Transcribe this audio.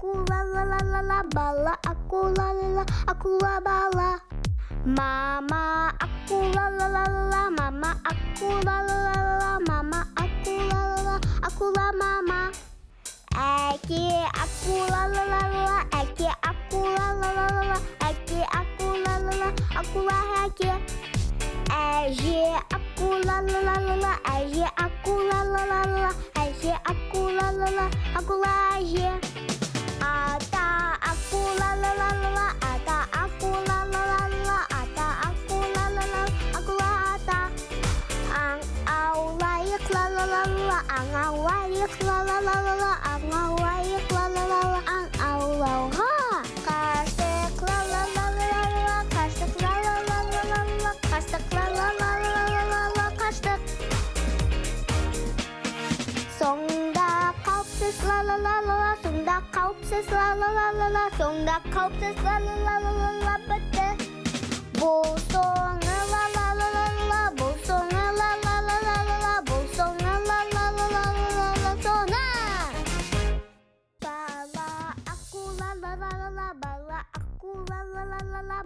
aku la la la la la, bala aku la la la, aku la bala. Mama aku la la la la, mama aku la la la la, mama aku la la la, aku la mama. Eki aku la la la la, eki aku la la la la, eki aku la la la, aku la eki. Eji aku la la la la, eji aku la la la la, eji aku la la la, aku la eji. Ata aku la la la la, ata aku la la la la, ata aku la la la, aku la ata. Ang au laik la la la la, ang au laik la la la la, ang au laik la la la la, ang au lau ha. Kastek la la la la la, kastek la la la la la, kastek la la la la la, kastek. Sonda kaupses la la la la, sonda kaupses la la la la, sonda kaupses la la la la la, bete. Bolsong la la la la la, bolsong la la la la la, bolsong la la la la la la, sona. Bala aku la la la la, bala aku la la la la.